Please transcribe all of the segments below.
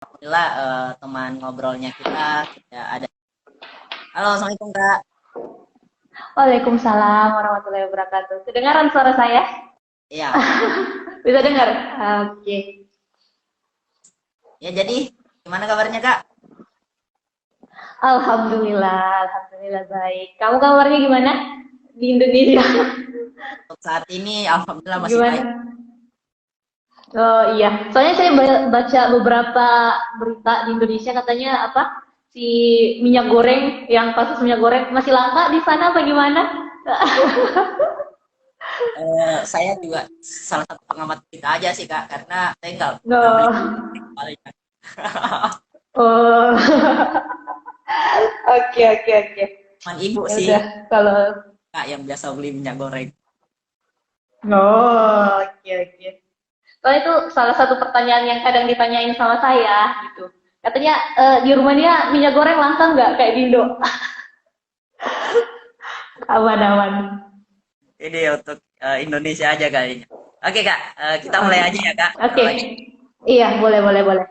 Alhamdulillah teman ngobrolnya kita tidak ada. Halo, assalamualaikum Kak. Waalaikumsalam warahmatullahi wabarakatuh. Kedengaran suara saya? Iya, Bisa dengar? lancar. Oke. Ya jadi gimana kabarnya Kak? Alhamdulillah baik. Kamu kabarnya gimana di Indonesia? Untuk saat ini Alhamdulillah masih baik. Gimana? Oh iya, soalnya saya baca beberapa berita di Indonesia katanya apa si minyak goreng yang kasus minyak goreng masih langka di sana apa gimana? Saya juga salah satu pengamat kita aja sih Kak, karena saya nggak beli Oh, paling. oh. Oke oke oke. Cuman ibu Ya sih udah kalau Kak yang biasa beli minyak goreng. oh oke oke. Soalnya itu salah satu pertanyaan yang kadang ditanyain sama saya gitu. Katanya di rumahnya minyak goreng langka nggak kayak di Indo? Aman-aman. Ini untuk Indonesia aja kayaknya. Oke Kak, kita mulai aja ya Kak. Oke. Lagi. Iya, boleh boleh boleh.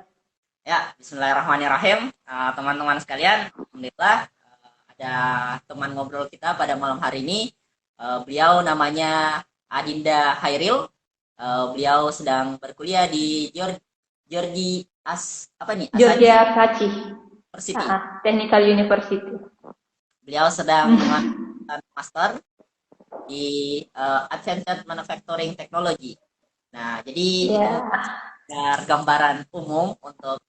Ya, Bismillahirrahmanirrahim. Teman-teman sekalian, Alhamdulillah ada teman ngobrol kita pada malam hari ini. Beliau namanya Adinda Hairil. Beliau sedang berkuliah di Georgi apa nih? Asaji Georgia Kaci. University. Technical University. Beliau sedang melakukan master di Advanced Manufacturing Technology. Nah, jadi Ya. biar gambaran umum untuk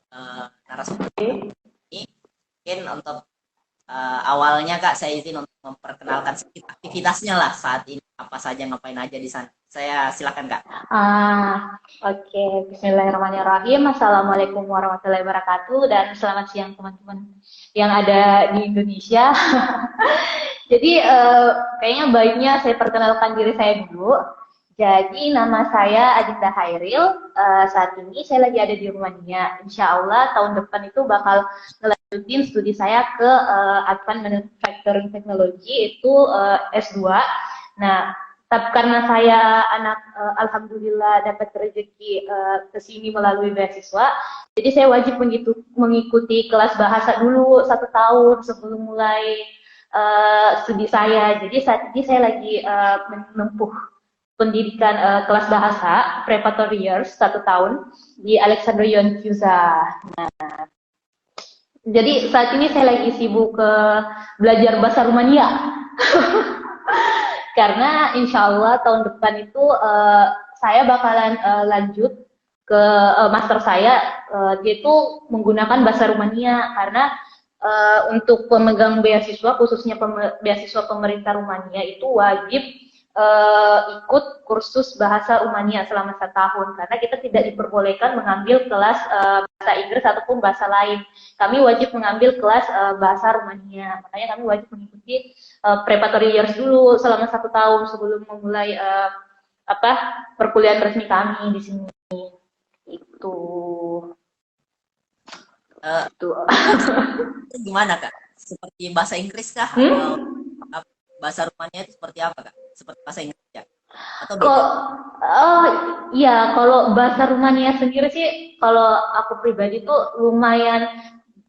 narasumber Oke. ini, mungkin untuk awalnya Kak, saya izin untuk memperkenalkan sedikit aktivitasnya lah saat ini, apa saja ngapain aja di sana. Saya silakan Kak. Oke. Bismillahirrahmanirrahim. Assalamualaikum warahmatullahi wabarakatuh dan selamat siang teman-teman yang ada di Indonesia. Jadi kayaknya baiknya saya perkenalkan diri saya dulu. Jadi nama saya Adinda Hairil. Saat ini saya lagi ada di Rumania. Insya Allah tahun depan itu bakal ngelanjutin studi saya ke Advanced Manufacturing Technology itu S2. Nah, tapi karena saya anak alhamdulillah dapat rezeki ke sini melalui beasiswa, jadi saya wajib mengikuti kelas bahasa dulu 1 tahun sebelum mulai studi saya. Jadi saat ini saya lagi menempuh pendidikan kelas bahasa preparatory years 1 tahun di Alexandria Cuza. Jadi saat ini saya lagi sibuk belajar bahasa Rumania karena insya Allah tahun depan itu saya bakalan lanjut ke master saya, dia itu menggunakan bahasa Rumania karena untuk pemegang beasiswa khususnya beasiswa pemerintah Rumania itu wajib ikut kursus bahasa Rumania selama 1 tahun karena kita tidak diperbolehkan mengambil kelas bahasa Inggris ataupun bahasa lain. Kami wajib mengambil kelas bahasa Rumania, makanya kami wajib mengikuti preparatory years dulu selama 1 tahun sebelum memulai apa perkuliahan resmi kami di sini. Itu Eh, itu. itu gimana Kak? Seperti bahasa Inggris kah atau Hmm? bahasa Rumania itu seperti apa Kak? Seperti bahasa Inggris ya? Atau beda? Kok oh iya, kalau bahasa Rumania sendiri sih kalau aku pribadi tuh lumayan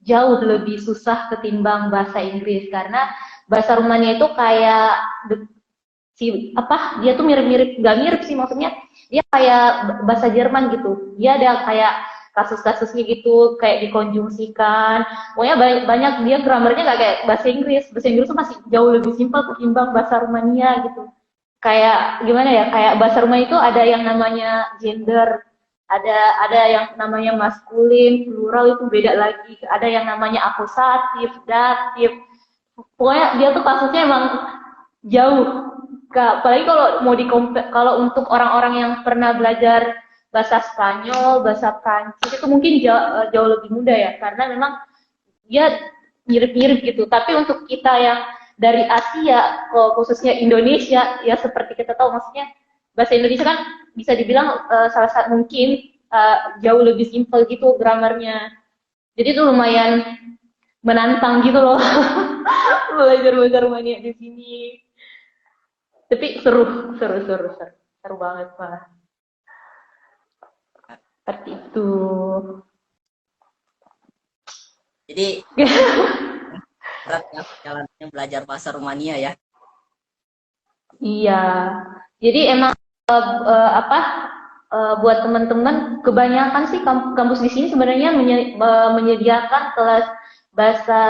jauh lebih susah ketimbang bahasa Inggris karena bahasa Rumania itu kayak si apa dia tuh mirip-mirip nggak mirip sih maksudnya dia kayak bahasa Jerman gitu, dia ada kayak kasus-kasusnya gitu kayak dikonjungsikan, pokoknya banyak, banyak dia grammarnya nggak kayak bahasa Inggris tuh masih jauh lebih simpel ketimbang bahasa Rumania gitu. Kayak gimana ya, kayak bahasa Rumania itu ada yang namanya gender, ada yang namanya maskulin plural itu beda lagi, ada yang namanya akusatif datif, pokoknya dia tuh kasusnya emang jauh. Apalagi kalau mau kalau untuk orang-orang yang pernah belajar bahasa Spanyol, bahasa Prancis itu mungkin jauh lebih mudah ya, karena memang dia mirip-mirip gitu. Tapi untuk kita yang dari Asia, khususnya Indonesia, ya seperti kita tahu, maksudnya bahasa Indonesia kan bisa dibilang salah satu mungkin jauh lebih simpel gitu gramarnya. Jadi itu lumayan menantang gitu loh belajar bahasa Rumania di sini. Tapi seru banget malah. Seperti itu. Jadi berat ya jalannya belajar bahasa Rumania ya. Iya. Jadi emang apa buat teman-teman kebanyakan sih kampus di sini sebenarnya menyediakan kelas bahasa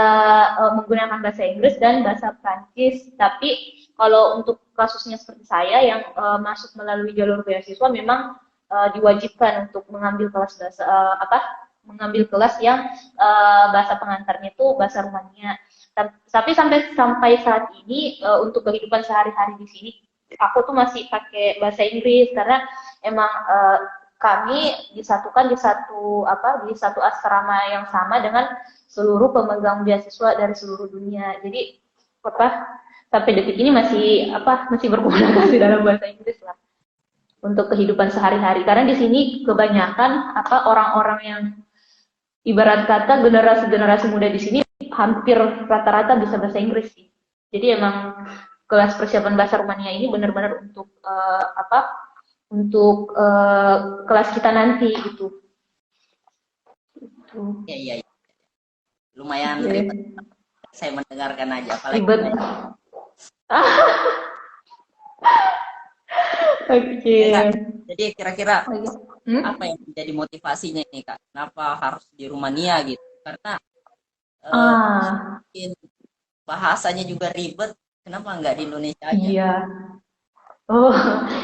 menggunakan bahasa Inggris dan bahasa Prancis. Tapi kalau untuk kasusnya seperti saya yang masuk melalui jalur beasiswa memang diwajibkan untuk mengambil kelas bahasa apa mengambil kelas yang bahasa pengantarnya itu bahasa Rumania. Tapi sampai saat ini untuk kehidupan sehari-hari di sini aku tuh masih pakai bahasa Inggris karena emang kami disatukan di satu asrama yang sama dengan seluruh pemegang beasiswa dari seluruh dunia. Jadi apa sampai detik ini masih berkomunikasi dalam bahasa Inggris lah untuk kehidupan sehari-hari. Karena di sini kebanyakan orang-orang yang ibarat kata generasi muda di sini hampir rata-rata bisa bahasa Inggris sih. Jadi emang kelas persiapan bahasa Rumania ini benar-benar untuk kelas kita nanti gitu. Iya, iya, iya. Lumayan Yeah. ribet saya mendengarkan aja, apalagi Ribet. Oke. ya, Kak. Jadi kira-kira apa Hmm? yang menjadi motivasinya ini Kak? Kenapa harus di Rumania gitu? Karena Ah, mungkin bahasanya juga ribet, kenapa nggak di Indonesia aja? iya. Oh,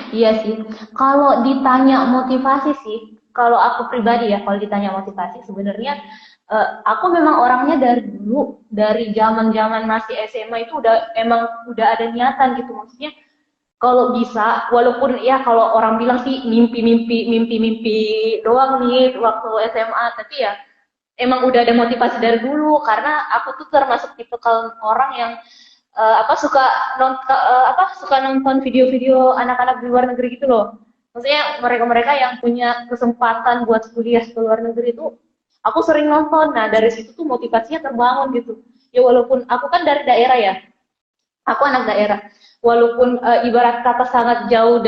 iya sih. Kalau ditanya motivasi sih, kalau aku pribadi ya, kalau ditanya motivasi, sebenarnya aku memang orangnya dari dulu, dari zaman-zaman masih SMA itu udah ada niatan gitu. Maksudnya kalau bisa, walaupun ya kalau orang bilang sih mimpi doang nih waktu SMA, tapi ya emang udah ada motivasi dari dulu karena aku tuh termasuk tipe orang yang suka suka nonton video-video anak-anak di luar negeri gitu loh. Maksudnya mereka-mereka yang punya kesempatan buat kuliah ke luar negeri itu aku sering nonton. Nah, dari situ tuh motivasinya terbangun gitu. Ya walaupun aku kan dari daerah ya. Aku anak daerah. Walaupun ibarat kata sangat jauh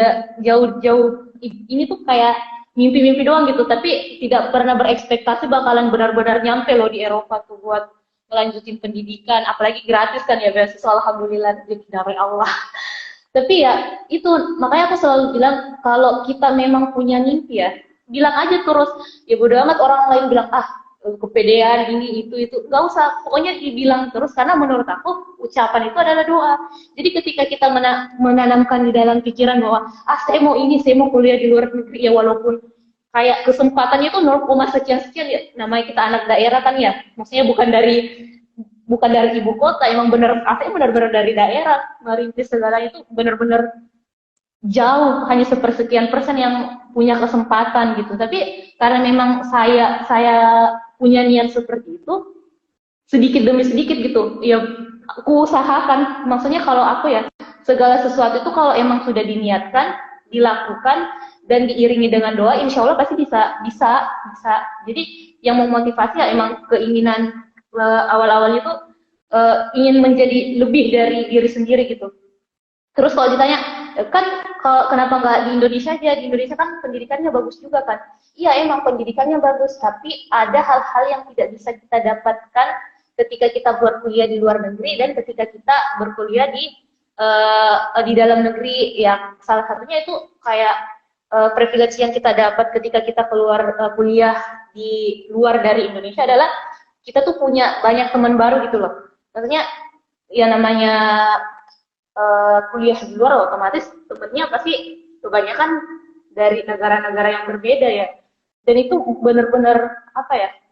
ini tuh kayak mimpi-mimpi doang gitu, tapi tidak pernah berekspektasi bakalan benar-benar nyampe loh di Eropa tuh buat melanjutin pendidikan, apalagi gratis kan ya beasiswa alhamdulillah dari Allah. Tapi ya itu makanya aku selalu bilang kalau kita memang punya mimpi ya, bilang aja terus. Ya bodo amat orang lain bilang kepedean ini itu nggak usah. Pokoknya dibilang terus karena menurut aku ucapan itu adalah doa. Jadi ketika kita menanamkan di dalam pikiran bahwa saya mau ini, saya mau kuliah di luar negeri ya walaupun kayak kesempatannya itu 0, sekian ya namanya kita anak daerah kan ya. Maksudnya bukan dari ibu kota, emang aslinya benar-benar dari daerah, merintis segala itu benar-benar jauh, hanya sepersekian persen yang punya kesempatan gitu. Tapi karena memang saya punya niat seperti itu, sedikit demi sedikit gitu, ya aku usahakan. Maksudnya kalau aku ya, segala sesuatu itu kalau emang sudah diniatkan, dilakukan, dan diiringi dengan doa, insya Allah pasti bisa. Jadi yang memotivasi ya emang keinginan awal-awalnya tuh ingin menjadi lebih dari diri sendiri gitu. Terus kalau ditanya, kan kenapa nggak di Indonesia aja? Di Indonesia kan pendidikannya bagus juga kan? Iya emang pendidikannya bagus, tapi ada hal-hal yang tidak bisa kita dapatkan ketika kita berkuliah di luar negeri dan ketika kita berkuliah di dalam negeri. Ya salah satunya itu kayak privilege yang kita dapat ketika kita keluar kuliah di luar dari Indonesia adalah kita tuh punya banyak teman baru gitu loh. Maksudnya ya namanya kuliah di luar otomatis temennya pasti kebanyakan dari negara-negara yang berbeda ya. Dan itu benar-benar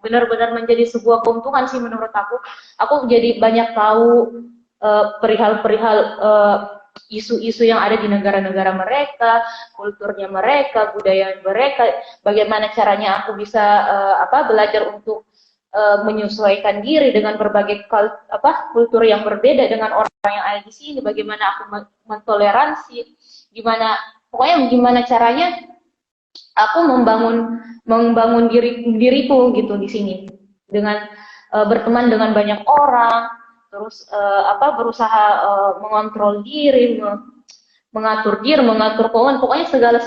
benar-benar menjadi sebuah keuntungan sih menurut aku. Aku jadi banyak tahu perihal-perihal isu-isu yang ada di negara-negara mereka, kulturnya mereka, budaya mereka, bagaimana caranya aku bisa belajar untuk menyesuaikan diri dengan berbagai kultur yang berbeda dengan orang yang ada di sini, bagaimana aku mentoleransi, pokoknya gimana caranya aku membangun diriku gitu di sini dengan berteman dengan banyak orang, terus berusaha mengontrol diri, mengatur diri, mengatur keuangan, pokoknya segala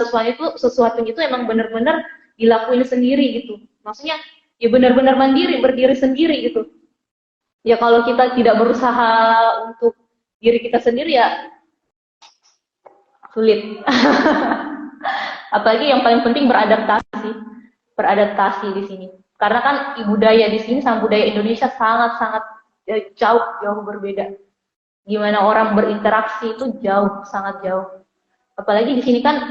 sesuatu itu emang benar-benar dilakuin sendiri gitu. Maksudnya ya benar-benar mandiri, berdiri sendiri gitu. Ya kalau kita tidak berusaha untuk diri kita sendiri ya sulit. Apalagi yang paling penting beradaptasi di sini. Karena kan budaya di sini sama budaya Indonesia sangat-sangat jauh berbeda. Gimana orang berinteraksi itu jauh, sangat jauh. Apalagi di sini kan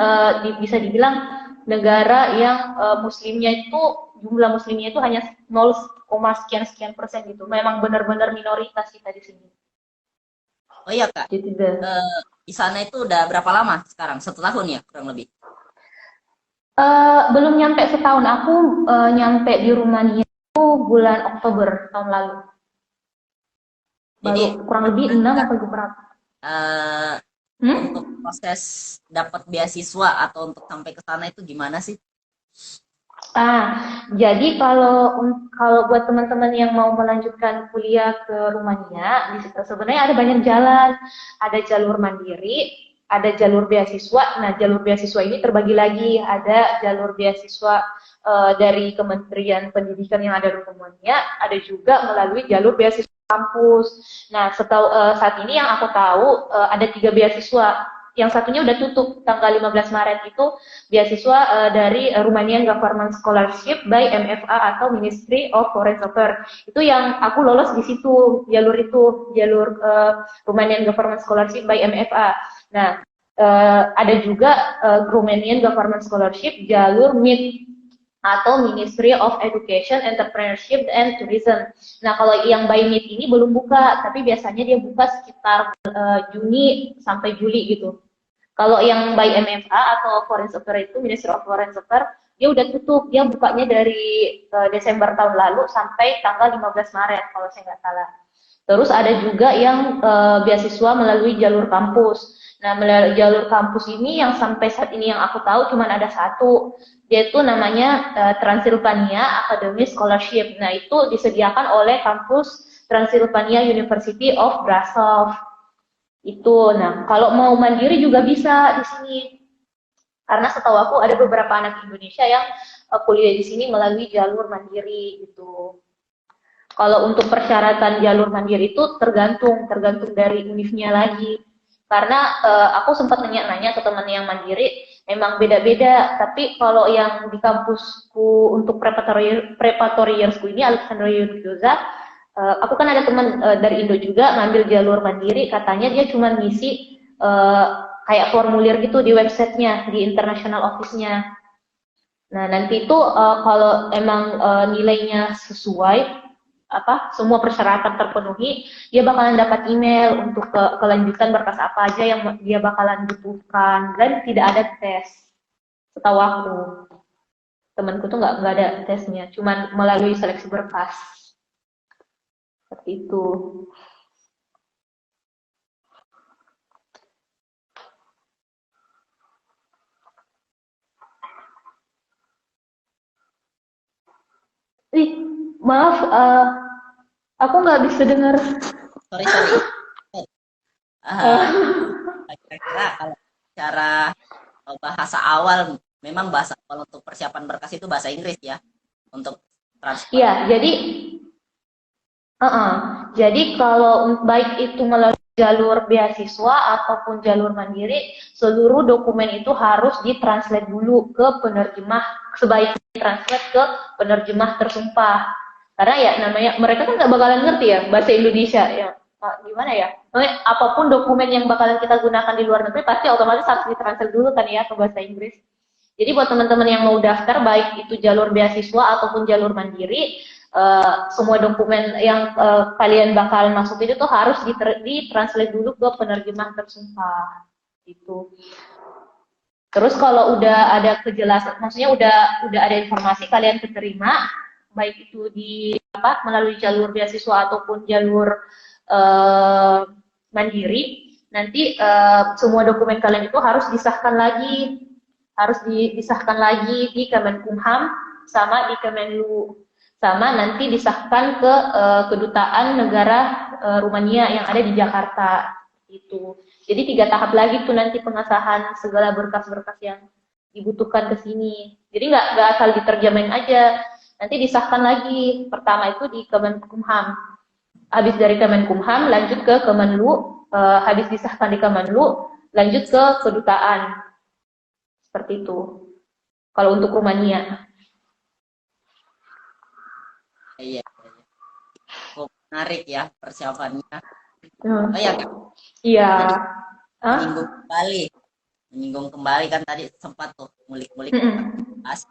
bisa dibilang negara yang muslimnya itu jumlah muslimnya itu hanya 0, sekian sekian persen gitu. Memang benar-benar minoritas kita di sini. Oh iya Kak, Jadi deh. di sana itu udah berapa lama sekarang? 1 tahun ya kurang lebih. Belum nyampe setahun. Aku nyampe di Rumania itu bulan Oktober tahun lalu. Jadi Baru kurang lebih gimana 6 Kak, atau berapa? eh, untuk Hmm? proses dapat beasiswa atau untuk sampai ke sana itu gimana sih? Ah, jadi kalau buat teman-teman yang mau melanjutkan kuliah ke Rumania, di situ sebenarnya ada banyak jalan. Ada jalur mandiri, ada jalur beasiswa. Nah, jalur beasiswa ini terbagi lagi. Ada jalur beasiswa dari Kementerian Pendidikan yang ada di Rumania, ada juga melalui jalur beasiswa kampus. Nah, saat ini yang aku tahu ada 3 beasiswa. Yang satunya udah tutup tanggal 15 Maret itu beasiswa dari Romanian Government Scholarship by MFA atau Ministry of Foreign Affairs. Itu yang aku lolos di situ, jalur Romanian Government Scholarship by MFA. Nah, ada juga Romanian Government Scholarship jalur MIT atau Ministry of Education, Entrepreneurship, and Tourism. Nah, kalau yang by MIT ini belum buka, tapi biasanya dia buka sekitar Juni sampai Juli gitu. Kalau yang by MFA atau Foreign Affairs itu Ministry of Foreign Affairs dia udah tutup, dia bukanya dari Desember tahun lalu sampai tanggal 15 Maret kalau saya nggak salah. Terus ada juga yang beasiswa melalui jalur kampus. Nah, melalui jalur kampus ini yang sampai saat ini yang aku tahu cuma ada satu, yaitu namanya Transylvania Academy Scholarship. Nah, itu disediakan oleh kampus Transylvania University of Brussels. Itu. Nah, kalau mau mandiri juga bisa di sini. Karena setahu aku ada beberapa anak Indonesia yang kuliah di sini melalui jalur mandiri gitu. Kalau untuk persyaratan jalur mandiri itu tergantung dari univnya lagi. Karena aku sempat nanya-nanya ke teman yang mandiri, memang beda-beda. Tapi kalau yang di kampusku untuk preparatory yearsku ini, Alexandria University, aku kan ada teman dari Indo juga ngambil jalur mandiri, katanya dia cuma ngisi kayak formulir gitu di websitenya, di international office-nya. Nah, nanti itu kalau emang nilainya sesuai, semua persyaratan terpenuhi, dia bakalan dapat email untuk kelanjutan berkas apa aja yang dia bakalan butuhkan, dan tidak ada tes. Setahu aku, temanku tuh nggak ada tesnya, cuman melalui seleksi berkas. Seperti itu. Ih, maaf, aku nggak bisa dengar. Sorry, sorry. Ah, Uh, kira-kira kalau cara bahasa awal, memang bahasa awal untuk persiapan berkas itu bahasa Inggris ya, untuk transfer. ya, uh-uh. Jadi kalau baik itu melalui jalur beasiswa ataupun jalur mandiri, seluruh dokumen itu harus ditranslate dulu ke penerjemah, sebaiknya ditranslate ke penerjemah tersumpah. Karena ya namanya mereka kan nggak bakalan ngerti ya bahasa Indonesia ya. Gimana ya? Apapun dokumen yang bakalan kita gunakan di luar negeri pasti otomatis harus ditranslate dulu kan ya ke bahasa Inggris. Jadi buat teman-teman yang mau daftar baik itu jalur beasiswa ataupun jalur mandiri, semua dokumen yang kalian bakalan masuk itu tuh harus ditranslate dulu ke penerjemah tersumpah gitu. Terus kalau udah ada kejelasan, maksudnya udah ada informasi kalian keterima, baik itu melalui jalur beasiswa ataupun jalur uh, mandiri, nanti semua dokumen kalian itu harus disahkan lagi di Kemenkumham sama di Kemenlu, sama nanti disahkan ke kedutaan negara Rumania yang ada di Jakarta itu. Jadi 3 tahap lagi tuh nanti pengesahan segala berkas-berkas yang dibutuhkan ke sini. Jadi nggak asal diterjemahin aja, nanti disahkan lagi. Pertama itu di Kemenkumham. habis dari Kemenkumham lanjut ke Kemenlu, habis disahkan di Kemenlu lanjut ke kedutaan, seperti itu kalau untuk Rumania. Iya, iya. Cukup menarik ya persiapannya. Hmm. Oh ya Kak, Iya. tadi Hah? menyinggung kembali kan tadi sempat tuh ngulik-ngulik tentang Mm-mm. adaptasi.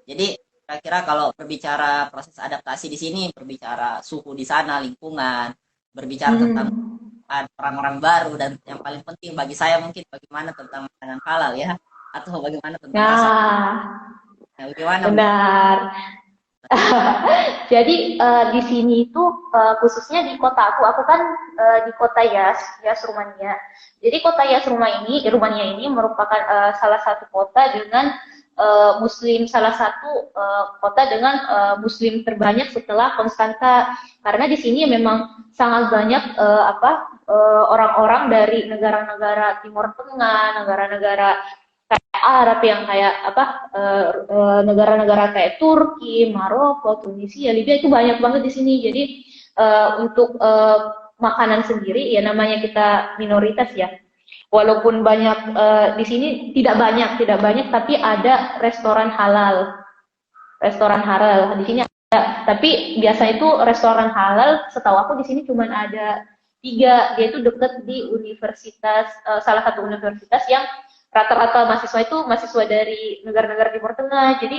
Jadi kira-kira kalau berbicara proses adaptasi di sini, berbicara suhu di sana, lingkungan, berbicara tentang Mm-mm. orang-orang baru, dan yang paling penting bagi saya mungkin bagaimana tentang makanan halal ya, atau bagaimana tentang rasa. Nah, Nah, bagaimana menurut benar. Jadi di sini itu khususnya di kota aku kan di kota Yas, Yas Rumania. Jadi kota Yas Rumania ini merupakan salah satu kota dengan Muslim, salah satu kota dengan Muslim terbanyak setelah Konstanta. Karena di sini memang sangat banyak orang-orang dari negara-negara Timur Tengah, negara-negara Arab yang kayak negara-negara kayak Turki, Maroko, Tunisia, Libya itu banyak banget di sini. Jadi untuk makanan sendiri ya namanya kita minoritas ya. Walaupun banyak di sini tidak banyak tapi ada restoran halal. Restoran halal di sini ada. Tapi biasa itu restoran halal setahu aku di sini cuma ada 3. Dia itu dekat di universitas salah satu universitas yang rata-rata mahasiswa itu mahasiswa dari negara-negara Timur Tengah. Jadi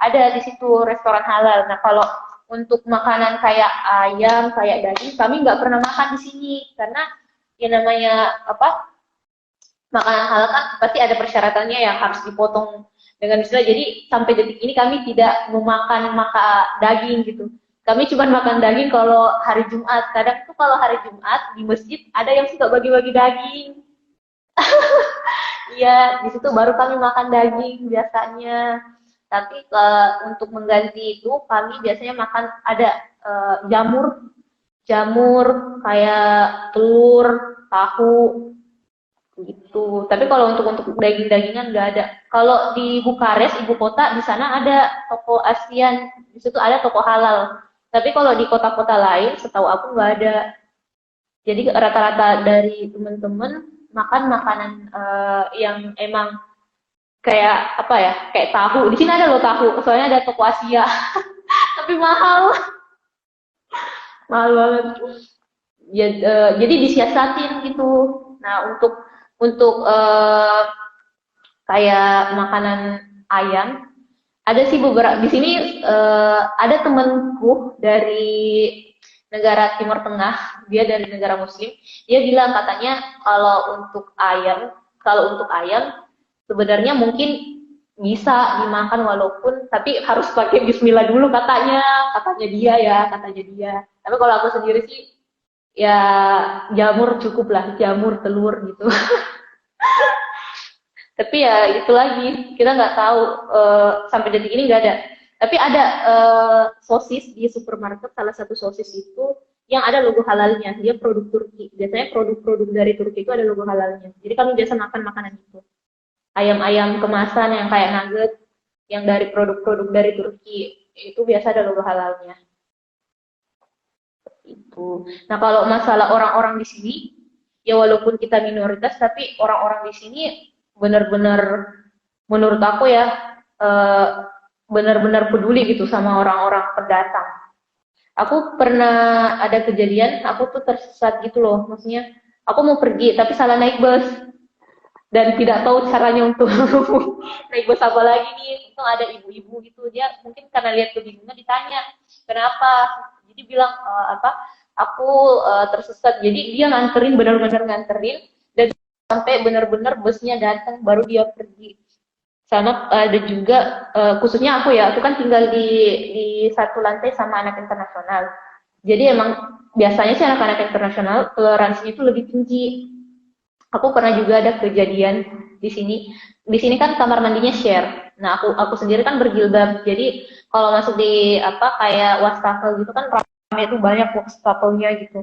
ada di situ restoran halal. Nah, kalau untuk makanan kayak ayam, kayak daging, kami nggak pernah makan di sini karena ya namanya makanan halal kan pasti ada persyaratannya yang harus dipotong dengan istilah. Jadi sampai detik ini kami tidak memakan daging gitu. Kami cuma makan daging kalau hari Jumat. Kadang tuh kalau hari Jumat di masjid ada yang suka bagi-bagi daging. Iya, di situ baru kami makan daging biasanya. Tapi untuk mengganti itu kami biasanya makan ada jamur, jamur kayak telur, tahu gitu. Tapi kalau untuk daging-dagingan nggak ada. Kalau di Bukares, ibu kota, di sana ada toko ASEAN, di situ ada toko halal. Tapi kalau di kota-kota lain, setahu aku nggak ada. Jadi rata-rata dari teman-teman makan makanan yang emang kayak apa ya, kayak tahu. Di sini ada loh tahu, soalnya ada toko Asia, tapi mahal, mahal banget. Ya, jadi disiasatin gitu. Nah untuk kayak makanan ayam ada sih beberapa di sini ada temenku dari negara Timur Tengah, dia dari negara Muslim, dia bilang katanya kalau untuk ayam sebenarnya mungkin bisa dimakan walaupun tapi harus pakai bismillah dulu katanya dia. Tapi kalau aku sendiri sih ya jamur cukup lah, jamur telur gitu. Tapi ya itu lagi kita nggak tahu sampai detik ini nggak ada. Tapi ada sosis di supermarket, salah satu sosis itu yang ada logo halalnya, dia produk Turki. Biasanya produk-produk dari Turki itu ada logo halalnya, jadi kami biasa makan makanan itu, ayam-ayam kemasan yang kayak nugget yang dari produk-produk dari Turki itu biasa ada logo halalnya itu. Nah, kalau masalah orang-orang di sini ya walaupun kita minoritas tapi orang-orang di sini benar-benar menurut aku ya eh, benar-benar peduli gitu sama orang-orang pendatang. Aku pernah ada kejadian, aku tuh tersesat gitu loh, maksudnya aku mau pergi tapi salah naik bus dan tidak tahu caranya untuk naik bus apa lagi nih. Untung ada ibu-ibu gitu, dia mungkin karena lihat kebingungan ditanya kenapa, jadi bilang aku tersesat. Jadi dia nganterin, benar-benar nganterin dan sampai benar-benar busnya datang baru dia pergi. Sama ada juga khususnya aku kan tinggal di satu lantai sama anak internasional. Jadi emang biasanya sih anak-anak internasional toleransinya itu lebih tinggi. Aku pernah juga ada kejadian di sini. Di sini kan kamar mandinya share. Nah, aku sendiri kan berjilbab. Jadi kalau masuk di kayak wastafel gitu kan ramai itu banyak wastafelnya gitu.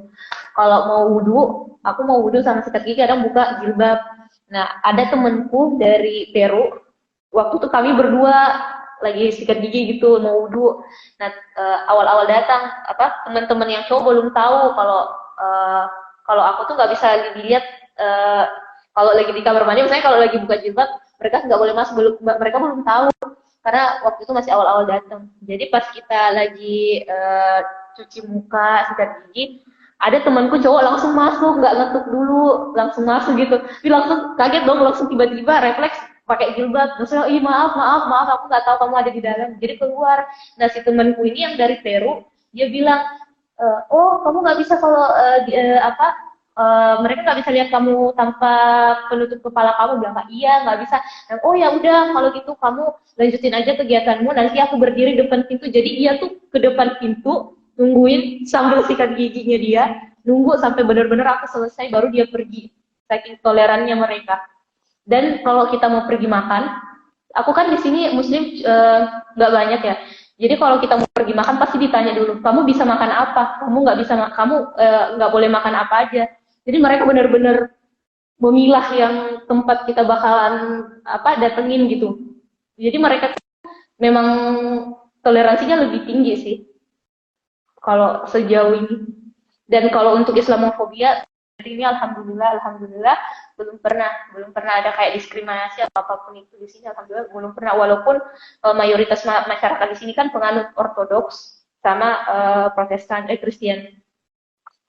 Kalau aku mau wudhu sama sikat gigi kadang buka jilbab. Nah, ada temenku dari Peru. Waktu itu kami berdua, lagi sikat gigi gitu, mau wudhu. Nah, awal-awal datang, teman-teman yang cowok belum tahu eh, kalau aku tuh nggak bisa dilihat eh, kalau lagi di kamar mandi, misalnya kalau lagi buka jilbab, mereka nggak boleh masuk, mereka belum tahu karena waktu itu masih awal-awal datang. Jadi pas kita lagi cuci muka, sikat gigi, ada temanku cowok langsung masuk, nggak ngetuk dulu, langsung masuk gitu. Dia langsung kaget dong, langsung tiba-tiba refleks pakai jilbab. Terus ih maaf, maaf, maaf, aku nggak tahu kamu ada di dalam. Jadi keluar. Nah si temanku ini yang dari Peru, dia bilang, oh kamu nggak bisa kalau mereka nggak bisa lihat kamu tanpa penutup kepala kamu. Bilang iya nggak bisa. Dan, oh ya udah kalau gitu kamu lanjutin aja kegiatanmu. Nanti aku berdiri depan pintu. Jadi dia tuh ke depan pintu nungguin sambil sikat giginya dia, nunggu sampai benar-benar aku selesai baru dia pergi. Saking tolerannya mereka. Dan kalau kita mau pergi makan, aku kan di sini Muslim nggak banyak ya. Jadi kalau kita mau pergi makan pasti ditanya dulu, kamu bisa makan apa? Kamu nggak bisa, kamu nggak boleh makan apa aja. Jadi mereka benar-benar memilah yang tempat kita bakalan datengin gitu. Jadi mereka memang toleransinya lebih tinggi sih kalau sejauh ini. Dan kalau untuk Islamofobia ini alhamdulillah belum pernah ada kayak diskriminasi atau apapun itu di sini, alhamdulillah belum pernah, walaupun mayoritas masyarakat di sini kan penganut ortodoks sama Protestan Kristen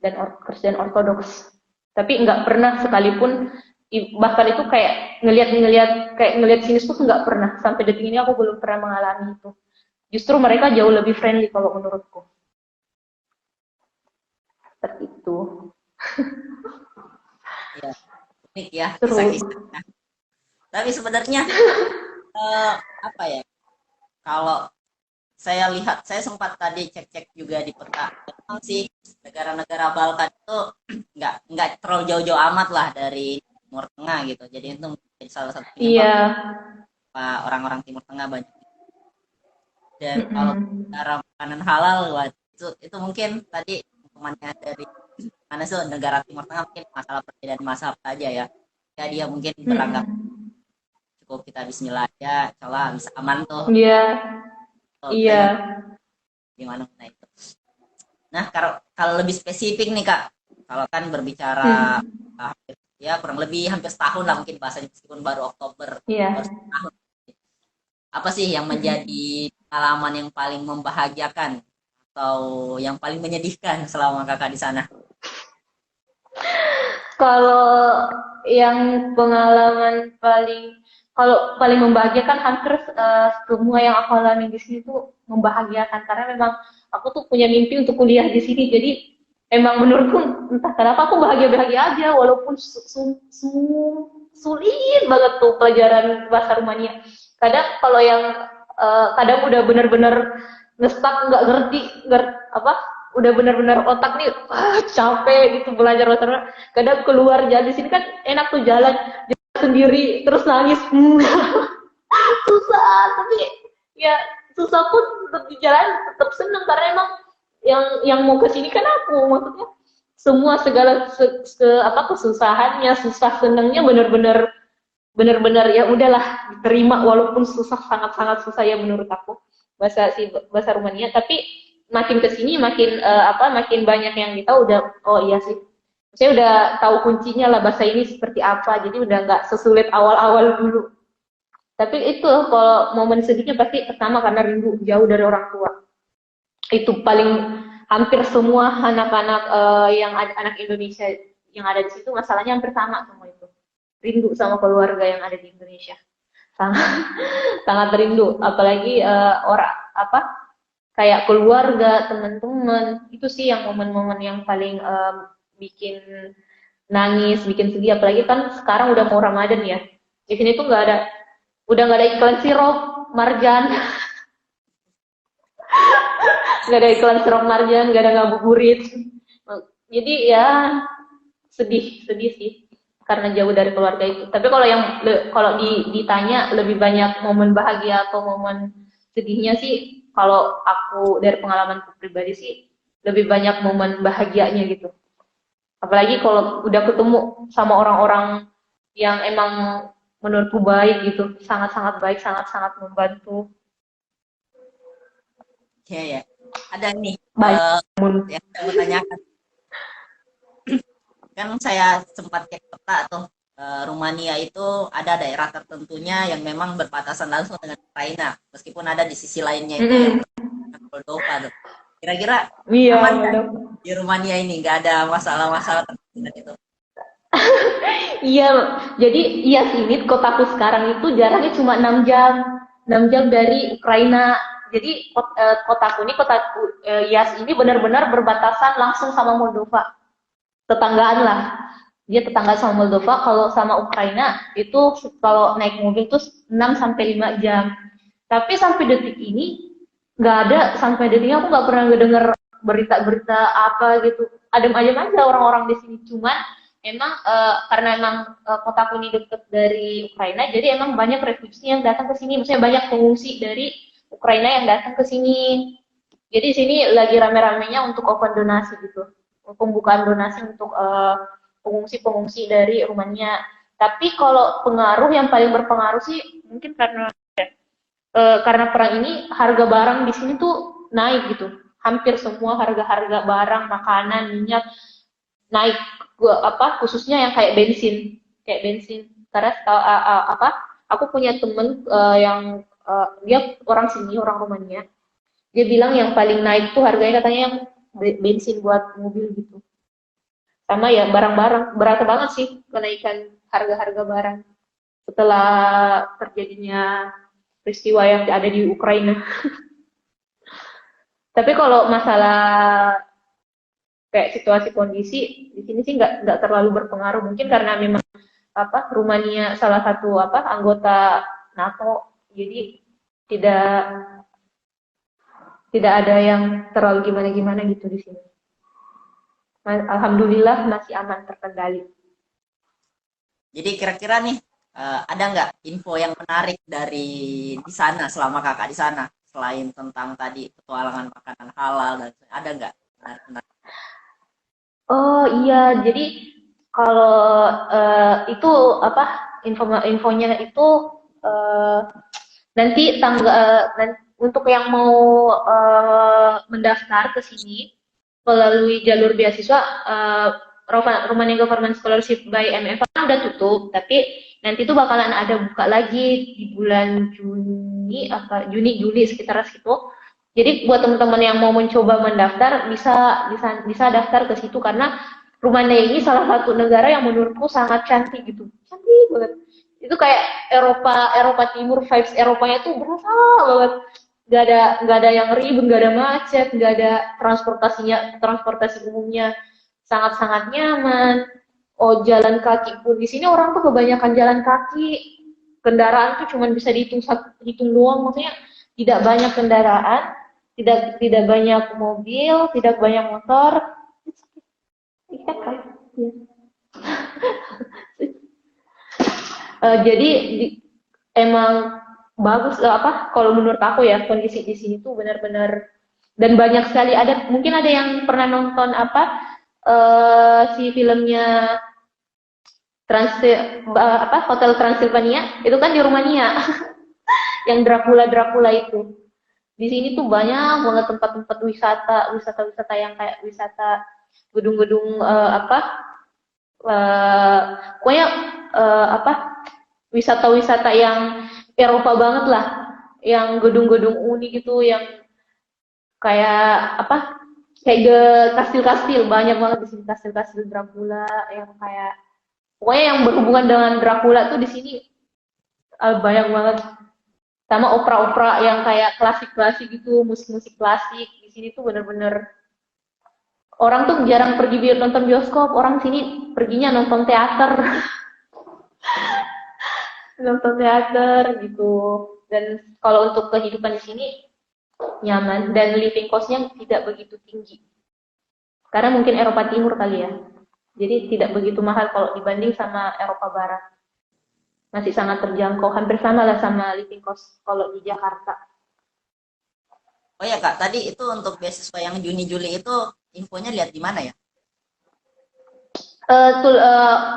dan Kristen ortodoks, tapi nggak pernah sekalipun bahkan itu kayak ngelihat sinis tuh nggak pernah, sampai detik ini aku belum pernah mengalami itu. Justru mereka jauh lebih friendly kalau menurutku. Seperti itu. Ya, unik ya Seru. kisah-kisahnya. Tapi sebenarnya apa ya? Kalau saya lihat, saya sempat tadi cek-cek juga di peta. Memang sih negara-negara Balkan itu nggak terlalu jauh-jauh amat lah dari Timur Tengah gitu. Jadi itu menjadi salah satu penyebab orang-orang Timur Tengah banyak. Dan kalau cara makanan halal, wah, itu mungkin tadi temannya dari mana sih negara Timur Tengah mungkin masalah perbedaan mazhab saja ya. Ya dia mungkin beranggap cukup kita Bismillah aja, insyaallah bisa aman tuh. Iya. Iya. Gimana nah itu. Nah kalau lebih spesifik nih Kak, kalau kan berbicara ya kurang lebih hampir setahun lah mungkin bahasanya meskipun baru Oktober, baru setahun. Apa sih yang menjadi pengalaman yang paling membahagiakan atau yang paling menyedihkan selama Kakak di sana? Kalau yang pengalaman paling membahagiakan, hampir semua yang aku alami di sini tuh membahagiakan, karena memang aku tuh punya mimpi untuk kuliah di sini. Jadi emang menurutku entah kenapa aku bahagia-bahagia aja, walaupun sulit banget tuh pelajaran bahasa Rumania. Kadang kalau yang kadang udah bener-bener ngestak, nggak ngerti udah benar-benar otak nih capek gitu belajar bahasa. Kadang keluar jalan di sini kan enak tuh jalan sendiri terus nangis susah, tapi ya susah pun tetap di jalan tetap seneng, karena emang yang mau ke sini kan aku, maksudnya semua segala kesusahannya, susah senengnya benar-benar ya udahlah diterima, walaupun susah, sangat-sangat susah ya menurut aku bahasa Rumania. Tapi makin kesini makin banyak yang kita udah, oh iya sih, saya udah tahu kuncinya lah bahasa ini seperti apa, jadi udah nggak sesulit awal-awal dulu. Tapi itu kalau momen sedihnya pasti pertama karena rindu jauh dari orang tua. Itu paling, hampir semua anak-anak yang anak Indonesia yang ada di situ masalahnya hampir sama semua itu. Rindu sama keluarga yang ada di Indonesia. Sangat sangat rindu, apalagi orang kayak keluarga, teman-teman, itu sih yang momen-momen yang paling bikin nangis, bikin sedih. Apalagi kan sekarang udah mau Ramadan ya. Di sini tuh udah nggak ada iklan sirup marjan, nggak ada iklan sirup marjan, nggak ada ngabuburit. Jadi ya sedih sih karena jauh dari keluarga itu. Tapi kalau ditanya lebih banyak momen bahagia atau momen sedihnya sih, kalau aku dari pengalamanku pribadi sih lebih banyak momen bahagianya gitu. Apalagi kalau udah ketemu sama orang-orang yang emang menurutku baik gitu, sangat-sangat baik, sangat-sangat membantu. Ya, ya. Ada nih Banyak. yang saya mau tanyakan. Kan saya sempat cek peta tuh, Rumania itu ada daerah tertentunya yang memang berbatasan langsung dengan Ukraina, meskipun ada di sisi lainnya itu yang Mm-mm. Moldova tuh. Kira-kira Iya, aman nggak benar. di Rumania ini? Nggak ada masalah-masalah terkait dengan itu? Iya, jadi iya sih, Nit, kotaku sekarang itu jaraknya cuma 6 jam. 6 jam dari Ukraina. Jadi kotaku ini, kotaku Yas ini benar-benar berbatasan langsung sama Moldova. Tetanggaan lah. Dia tetangga sama Moldova, kalau sama Ukraina itu kalau naik mobil tuh 6 sampai 5 jam. Tapi sampai detik ini nggak ada, sampai detik ini aku nggak pernah ngedenger berita-berita apa gitu. Adem-adem aja orang-orang di sini. Cuman emang karena emang kotaku ini deket dari Ukraina, jadi emang banyak refugi yang datang ke sini. Maksudnya banyak pengungsi dari Ukraina yang datang ke sini. Jadi sini lagi rame-ramenya untuk open donasi gitu, pembukaan donasi untuk pengungsi-pengungsi dari Rumania. Tapi kalau pengaruh yang paling berpengaruh sih mungkin karena perang ini harga barang di sini tuh naik gitu. Hampir semua harga-harga barang, makanan, minyak naik. Apa khususnya yang kayak bensin. Karena apa? Aku punya temen yang dia orang sini, orang Rumania. Dia bilang yang paling naik tuh harganya katanya yang bensin buat mobil gitu. Sama ya barang-barang, berasa banget sih kenaikan harga-harga barang setelah terjadinya peristiwa yang ada di Ukraina. Tapi kalau masalah kayak situasi kondisi di sini sih nggak terlalu berpengaruh. Mungkin karena memang apa Rumania salah satu apa anggota NATO, jadi tidak tidak ada yang terlalu gimana-gimana gitu di sini. Alhamdulillah masih aman terkendali. Jadi kira-kira nih, ada nggak info yang menarik dari di sana selama kakak di sana, selain tentang tadi petualangan makanan halal dan ada nggak menarik-menarik? Oh iya, jadi kalau itu apa infonya itu eh, nanti untuk yang mau mendaftar ke sini melalui jalur beasiswa Romania Government Scholarship by MF kan udah tutup, tapi nanti tuh bakalan ada buka lagi di bulan Juni Juli sekitar situ. Jadi buat teman-teman yang mau mencoba mendaftar bisa daftar ke situ karena Rumania ini salah satu negara yang menurutku sangat cantik gitu. Cantik banget. Itu kayak Eropa Eropa Timur, vibes Eropanya tuh berasa banget. Gak ada yang ribet, gak ada macet, gak ada transportasi umumnya sangat-sangat nyaman. Oh, jalan kaki pun di sini orang tuh kebanyakan jalan kaki. Kendaraan tuh cuma bisa hitung doang, maksudnya tidak banyak kendaraan, tidak banyak mobil, tidak banyak motor. Iya kan? Ya. Jadi emang bagus apa kalau menurut aku ya kondisi di sini tuh benar-benar dan banyak sekali ada mungkin ada yang pernah nonton apa si filmnya apa Hotel Transylvania itu kan di Rumania yang Dracula itu di sini tuh banyak banget tempat-tempat wisata yang kayak wisata gedung-gedung apa uh, pokoknya apa wisata-wisata yang Eropa banget lah, yang gedung-gedung unik gitu, yang kayak apa, kayak kastil-kastil banyak banget di sini kastil-kastil Dracula yang kayak pokoknya yang berhubungan dengan Dracula tuh di sini banyak banget. Sama opera-opera yang kayak klasik-klasik gitu, musik-musik klasik di sini tuh bener-bener orang tuh jarang pergi nonton bioskop, orang sini perginya nonton teater. Nonton teater gitu. Dan kalau untuk kehidupan di sini nyaman dan living cost-nya tidak begitu tinggi. Karena mungkin Eropa Timur kali ya. Jadi tidak begitu mahal kalau dibanding sama Eropa Barat. Masih sangat terjangkau, hampir sama lah sama living cost kalau di Jakarta. Oh ya kak, tadi itu untuk beasiswa yang Juni Juli itu infonya lihat di mana ya?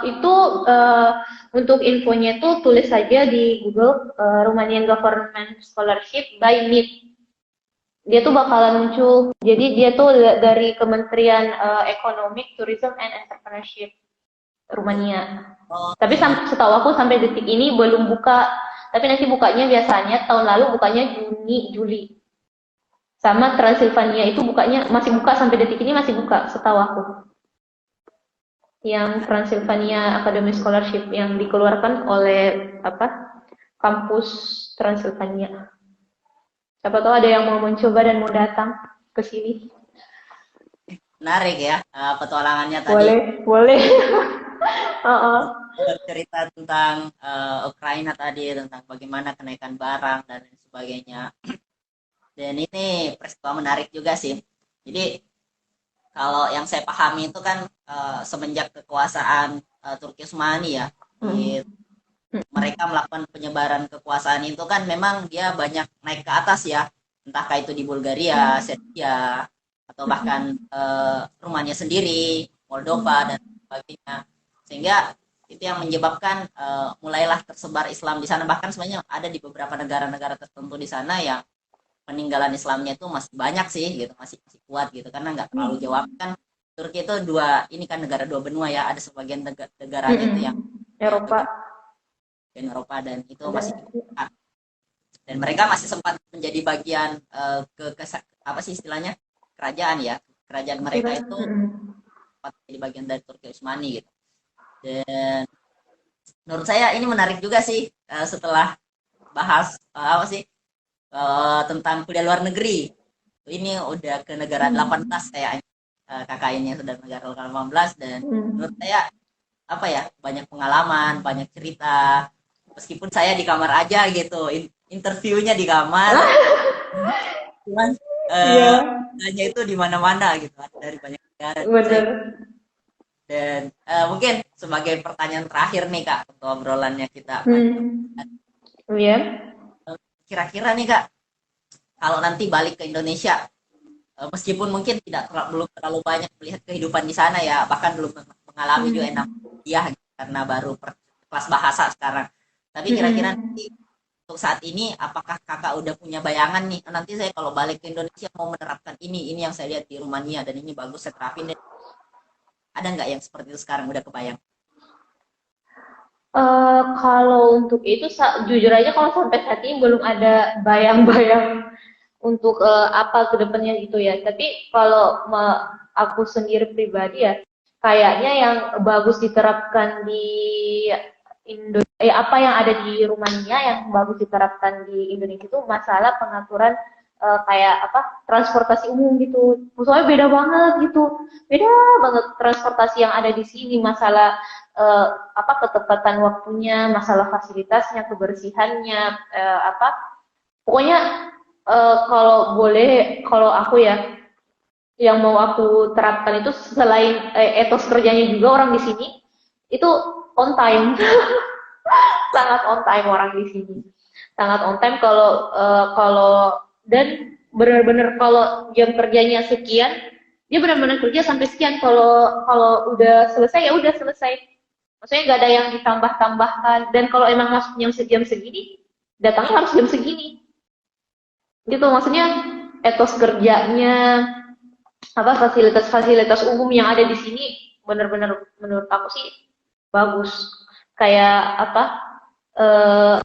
Itu untuk infonya itu tulis saja di Google Romanian Government Scholarship by NIT. Dia tuh bakalan muncul. Jadi dia tuh dari Kementerian Economic, Tourism and Entrepreneurship Rumania. Tapi Oke. setahu aku sampai detik ini belum buka. Tapi nanti bukanya biasanya tahun lalu bukanya Juni, Juli. Sama Transylvania itu bukanya masih buka sampai detik ini masih buka setahu aku. Yang Transylvania Academy Scholarship yang dikeluarkan oleh apa? Kampus Transylvania. Siapa tahu ada yang mau mencoba dan mau datang ke sini. Menarik ya petualangannya tadi. Boleh, boleh. Uh-uh. Bercerita tentang Ukraina tadi, tentang bagaimana kenaikan barang dan lain sebagainya. Dan ini peristiwa menarik juga sih. Jadi kalau yang saya pahami itu kan semenjak kekuasaan Turki Utsmani ya, mereka melakukan penyebaran kekuasaan itu kan memang dia banyak naik ke atas ya, entahkah itu di Bulgaria, Serbia, atau bahkan Rumania sendiri, Moldova dan sebagainya. Sehingga itu yang menyebabkan mulailah tersebar Islam di sana. Bahkan sebenarnya ada di beberapa negara-negara tertentu di sana yang peninggalan Islamnya itu masih banyak sih gitu, masih kuat gitu, karena nggak terlalu jauh kan. Turki itu ini kan negara dua benua ya, ada sebagian negaranya itu yang Eropa Eropa dan itu masih dan mereka masih sempat menjadi bagian apa sih istilahnya, kerajaan ya, kerajaan mereka itu sempat menjadi bagian dari Turki Utsmani gitu. Dan menurut saya ini menarik juga sih setelah bahas apa sih tentang kuliah luar negeri. Ini udah ke negara 18 kayaknya, kakak ini sudah negara 18, dan menurut saya apa ya, banyak pengalaman, banyak cerita, meskipun saya di kamar aja gitu, interviewnya di kamar, cuman hanya itu di mana-mana gitu, dari banyak negara. Dan mungkin sebagai pertanyaan terakhir nih Kak, untuk obrolannya kita. Kira-kira nih Kak, kalau nanti balik ke Indonesia, meskipun mungkin belum terlalu banyak melihat kehidupan di sana ya, bahkan belum mengalami juga enam kuliah karena baru kelas bahasa sekarang. Tapi kira-kira nanti untuk saat ini, apakah kakak udah punya bayangan nih, nanti saya kalau balik ke Indonesia mau menerapkan ini yang saya lihat di Rumania dan ini bagus, saya terapin deh. Ada nggak yang seperti itu sekarang udah kebayang? Kalau untuk itu jujur aja kalau sampai saat ini belum ada bayang-bayang untuk apa kedepannya gitu ya. Tapi kalau aku sendiri pribadi ya, kayaknya yang bagus diterapkan di Indonesia, apa yang ada di Rumania yang bagus diterapkan di Indonesia itu masalah pengaturan kayak apa transportasi umum gitu. Soalnya beda banget gitu, beda banget transportasi yang ada di sini, masalah apa ketepatan waktunya, masalah fasilitasnya, kebersihannya, apa pokoknya kalau boleh, kalau aku ya yang mau aku terapkan itu selain etos kerjanya juga orang di sini itu on time. Sangat on time orang di sini, sangat on time. Kalau dan benar-benar kalau jam kerjanya sekian, dia benar-benar kerja sampai sekian. Kalau udah selesai ya udah selesai, maksudnya nggak ada yang ditambah-tambahkan. Dan kalau emang masuk jam segini, datangnya harus jam segini gitu. Maksudnya etos kerjanya, apa fasilitas-fasilitas umum yang ada di sini benar-benar menurut aku sih bagus. Kayak apa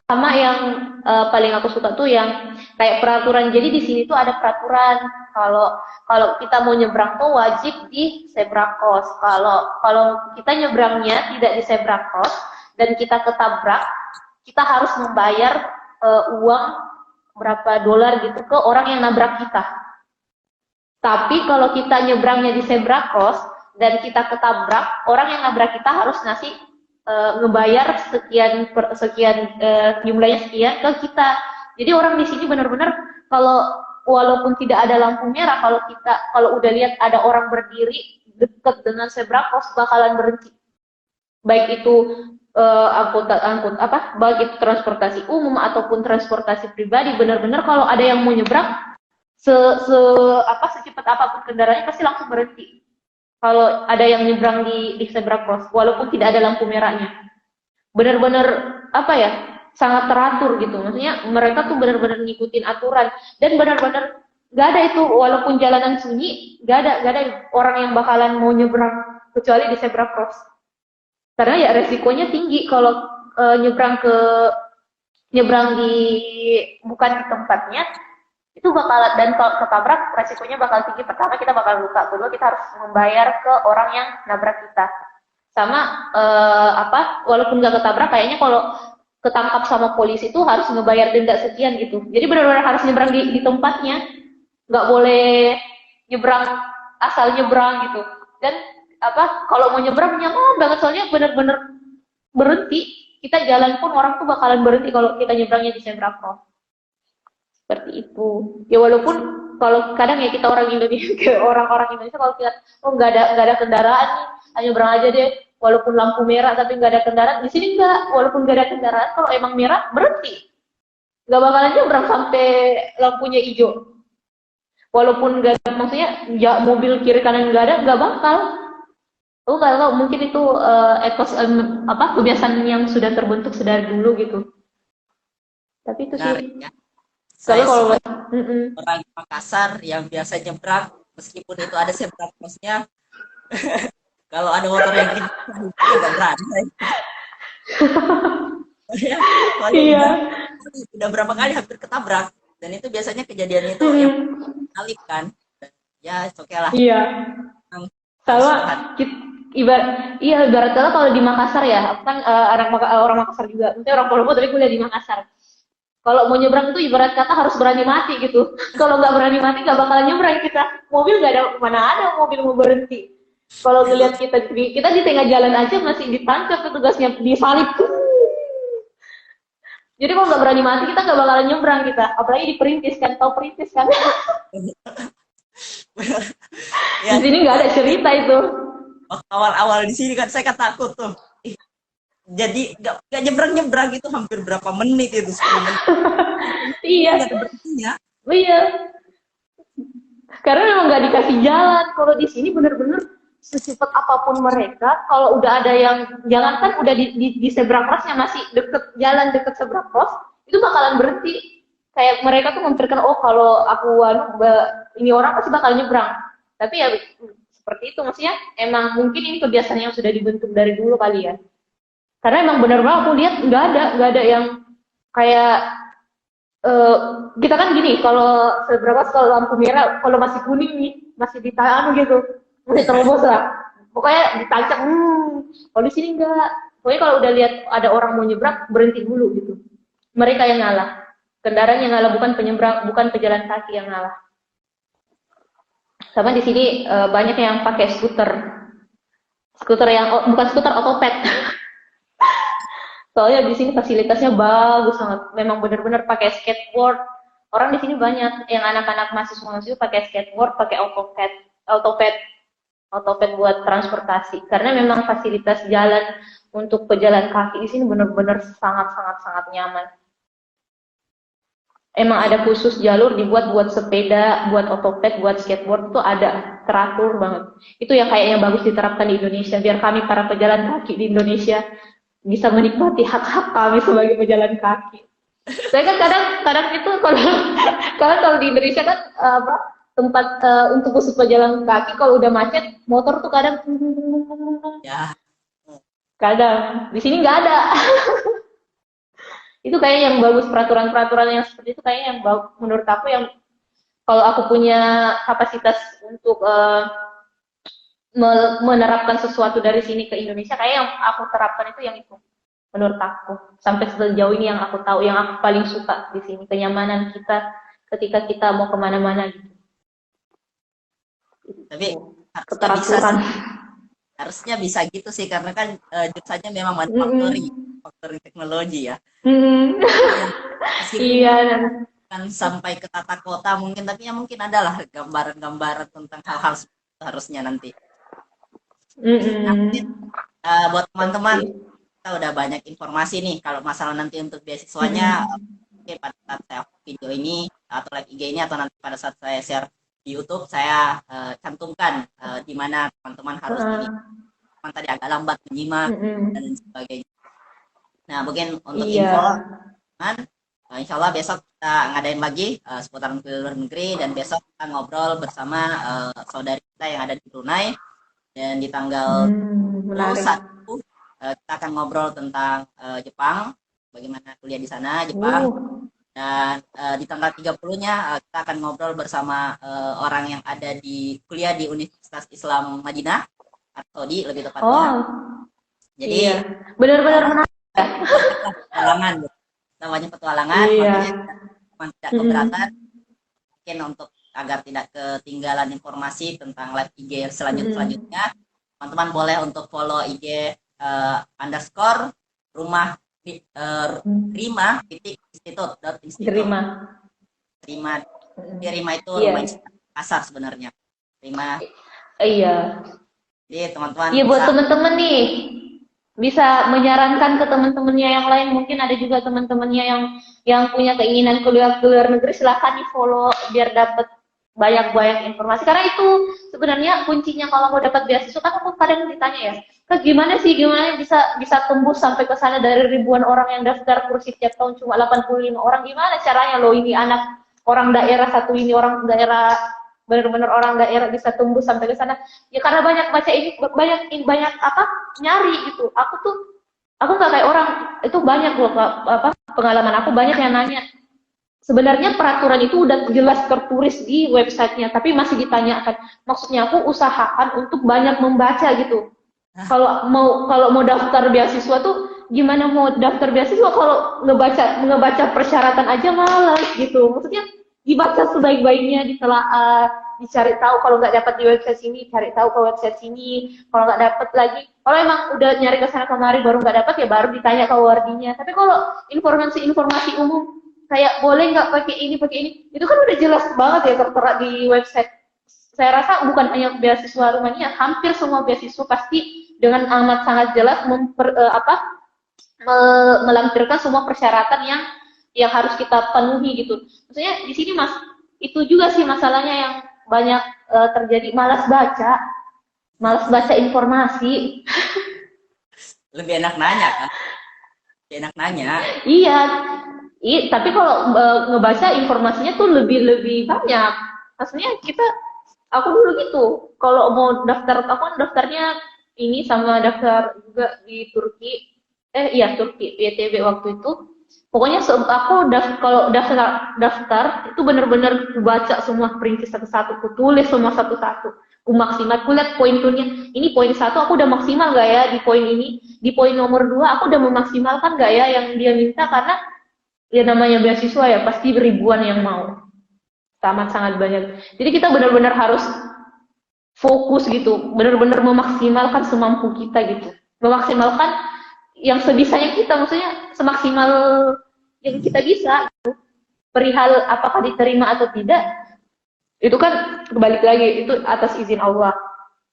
sama yang paling aku suka tuh yang kayak peraturan. Jadi di sini tuh ada peraturan kalau kita mau nyebrang tuh wajib di zebra cross. Kalau kita nyebrangnya tidak di zebra cross dan kita ketabrak, kita harus membayar uang berapa dolar gitu ke orang yang nabrak kita. Tapi kalau kita nyebrangnya di zebra cross dan kita ketabrak, orang yang nabrak kita harus ngasih ngebayar sekian jumlahnya sekian ke kita. Jadi orang di sini benar-benar kalau walaupun tidak ada lampu merah, kalau udah lihat ada orang berdiri dekat dengan zebra cross bakalan berhenti. Baik itu baik itu transportasi umum ataupun transportasi pribadi, benar-benar kalau ada yang mau nyebrang secepat apapun kendaraannya pasti langsung berhenti. Kalau ada yang nyebrang di zebra cross, walaupun tidak ada lampu merahnya, benar-benar apa ya, sangat teratur gitu. Maksudnya mereka tuh benar-benar ngikutin aturan dan benar-benar nggak ada itu, walaupun jalanan sunyi, nggak ada orang yang bakalan mau nyebrang kecuali di zebra cross. Karena ya resikonya tinggi kalau nyebrang nyebrang di bukan di tempatnya, itu bakal, dan kalau ketabrak resikonya bakal tinggi. Pertama kita bakal luka, kedua kita harus membayar ke orang yang nabrak kita. Sama walaupun nggak ketabrak, kayaknya kalau ketangkap sama polisi itu harus ngebayar denda sekian gitu. Jadi benar-benar harus nyebrang di tempatnya, nggak boleh nyebrang asal nyebrang gitu. Dan kalau mau nyebrang nyaman banget, soalnya benar-benar berhenti. Kita jalan pun orang tuh bakalan berhenti kalau kita nyebrangnya di zebra cross. Seperti itu. Ya walaupun kalau kadang ya kita orang Indonesia, ke orang-orang Indonesia, kalau kita nggak ada kendaraan nih, hanya berang aja deh. Walaupun lampu merah tapi nggak ada kendaraan, di sini nggak. Walaupun nggak ada kendaraan, kalau emang merah berhenti. Nggak bakalan nyebrang sampai lampunya hijau. Walaupun nggak ada, maksudnya ya mobil kiri kanan nggak ada, nggak bakal. Oh kalau mungkin itu kebiasaan yang sudah terbentuk sedari dulu gitu. Tapi itu sih. Menarik ya. Soalnya Saya kalau sebagai orang Makassar yang biasa nyebrang, meskipun itu ada zebra crossnya, kalau ada motor yang kencang, nggak berani. Soalnya iya. udah berapa kali hampir ketabrak, dan itu biasanya kejadian itu yang alip kan. Dan ya oke lah. Iya. Harus Sama berhati. ibarat kata kalau di Makassar ya, aku kan orang Makassar juga. Maksudnya orang Polombo tapi kuliah di Makassar. Kalau mau nyebrang itu ibarat kata harus berani mati gitu. Kalau nggak berani mati nggak bakalan nyebrang kita. Mobil nggak ada, mana ada mobil mau berhenti. Kalau ngelihat kita di tengah jalan aja masih ditangkap petugasnya, disalip. Jadi kalau nggak berani mati kita nggak bakalan nyebrang kita. Apalagi diperintis kan, tahu perintis kan? Ya, Di sini nggak ada cerita itu. awal-awal di sini kan saya kan takut tuh. Jadi nggak nyebrang itu hampir berapa menit itu, 10 menit. Iya. Nggak ada berhentinya. Iya. Karena memang nggak dikasih jalan. Kalau di sini bener-bener secepat apapun mereka, kalau udah ada yang jangankan udah di zebra crossnya masih deket jalan, deket zebra cross, itu bakalan berhenti. Kayak mereka tuh memikirkan, oh kalau aku ini orang pasti bakal nyebrang. Tapi ya seperti itu, maksudnya emang mungkin ini kebiasaan yang sudah dibentuk dari dulu kali ya. Karena emang benar-benar aku lihat nggak ada yang kayak kita kan gini, kalau seberapa kalau lampu merah, kalau masih kuning nih, masih ditahan gitu, masih terobos lah. Pokoknya ditancap, kalau di sini enggak. Pokoknya kalau udah lihat ada orang mau nyebrang, berhenti dulu gitu. Mereka yang ngalah. Kendaraan yang ngalah, bukan penyeberang, bukan pejalan kaki yang ngalah. Sama di sini banyak yang pakai skuter. Skuter yang bukan skuter, otopet. Soalnya di sini fasilitasnya bagus banget. Memang benar-benar pakai skateboard. Orang di sini banyak yang anak-anak mahasiswa pakai skateboard, pakai autoped buat transportasi. Karena memang fasilitas jalan untuk pejalan kaki di sini benar-benar sangat nyaman. Emang ada khusus jalur dibuat buat sepeda, buat autoped, buat skateboard, itu ada teratur banget. Itu yang kayaknya bagus diterapkan di Indonesia, biar kami para pejalan kaki di Indonesia bisa menikmati hak-hak kami sebagai pejalan kaki. Saya kan kadang itu kalau di Indonesia kan tempat untuk khusus pejalan kaki kalau udah macet motor tuh kadang Ya, kadang di sini nggak ada. Itu kayak yang bagus, peraturan-peraturan yang seperti itu kayak yang bagus menurut aku, yang kalau aku punya kapasitas untuk menerapkan sesuatu dari sini ke Indonesia, kayak yang aku terapkan itu yang itu menurut aku. Sampai sejauh ini yang aku tahu, yang aku paling suka di sini, kenyamanan kita ketika kita mau kemana-mana gitu. tapi Keteraturan. harusnya bisa gitu sih, karena kan jurusannya memang manufacturing teknologi ya. Meskipun Iya. kan sampai ke tata kota mungkin, tapi ya mungkin adalah gambaran-gambaran tentang hal-hal harusnya nanti. Nah, buat teman-teman, kita udah banyak informasi nih. Kalau masalah nanti untuk beasiswanya, oke, pada saat saya video ini atau live IG ini, atau nanti pada saat saya share di YouTube, saya cantumkan di mana teman-teman harus ini. Teman tadi agak lambat menyimak dan sebagainya. Nah, mungkin untuk info, teman, Insya Allah besok kita ngadain lagi seputaran kuliah luar negeri, dan besok kita ngobrol bersama saudari kita yang ada di Brunei, dan di tanggal Menarik. 1 kita akan ngobrol tentang Jepang, bagaimana kuliah di sana Jepang, Uh, dan di tanggal 30-nya kita akan ngobrol bersama orang yang ada di kuliah di Universitas Islam Madinah, Arab Saudi lebih tepatnya. oh, iya. Jadi Benar-benar menarik. banyaklah petualangan gitu. Namanya petualangan, Iya. makanya teman tidak keberatan Mm-mm. mungkin untuk agar tidak ketinggalan informasi tentang live IG Mm-mm. selanjutnya, teman-teman boleh untuk follow IG underscore rumah Rima titik institut dot institut. Terima. Rima, Rima itu Iya. rumah kasar sebenarnya. Rima. Iya. Jadi teman-teman Iya buat bisa. teman-teman nih, bisa menyarankan ke teman-temannya yang lain, mungkin ada juga teman-temannya yang punya keinginan kuliah ke luar negeri, silahkan di follow biar dapat banyak-banyak informasi, karena itu sebenarnya kuncinya kalau mau dapat beasiswa. Kan aku kadang ditanya ya, Kak, gimana sih, gimana bisa bisa tembus sampai ke sana dari ribuan orang yang daftar kursi tiap tahun cuma 85 orang, gimana caranya? Loh, ini anak orang daerah satu, ini orang daerah, benar-benar orang daerah bisa tembus sampai ke sana. Ya karena banyak baca ini, banyak banyak apa, nyari gitu. Aku nggak kayak orang itu, banyak loh apa, pengalaman aku banyak yang nanya. Sebenarnya peraturan itu udah jelas tertulis di websitenya, tapi masih ditanyakan. Maksudnya aku usahakan untuk banyak membaca gitu. Kalau mau daftar beasiswa tuh gimana mau daftar beasiswa kalau ngebaca persyaratan aja malas gitu. Maksudnya dibaca sebaik-baiknya, ditelaah, dicari tahu. Kalau nggak dapat di website sini, cari tahu ke website sini. Kalau nggak dapat lagi, kalau emang udah nyari ke sana kemari baru nggak dapat, ya baru ditanya ke wardinya. Tapi kalau informasi-informasi umum kayak boleh nggak pakai ini, itu kan udah jelas banget ya tertera di website. Saya rasa bukan hanya beasiswa Rumania, hampir semua beasiswa pasti dengan amat sangat jelas melampirkan semua persyaratan yang harus kita penuhi gitu. Maksudnya di sini Mas, itu juga sih masalahnya yang banyak terjadi, malas baca informasi. Lebih enak nanya kan, lebih enak nanya. Iya, tapi kalau ngebaca informasinya tuh lebih lebih banyak. Maksudnya aku dulu gitu. Kalau mau daftar, aku kan daftarnya ini sama daftar juga di Turki. Iya Turki, YTB waktu itu. Pokoknya kalau daftar itu benar-benar baca semua perintis satu-satu, aku tulis semua satu-satu. Aku maksimal, aku lihat poin-poinnya. Ini poin satu aku udah maksimal nggak ya di poin ini? Di poin nomor dua aku udah memaksimalkan nggak ya yang dia minta, karena ya namanya beasiswa ya pasti ribuan yang mau, sangat sangat banyak. Jadi kita benar-benar harus fokus gitu, benar-benar memaksimalkan semampu kita gitu, memaksimalkan yang sebisanya kita, maksudnya semaksimal yang kita bisa. Perihal apakah diterima atau tidak, itu kan kembali lagi itu atas izin Allah.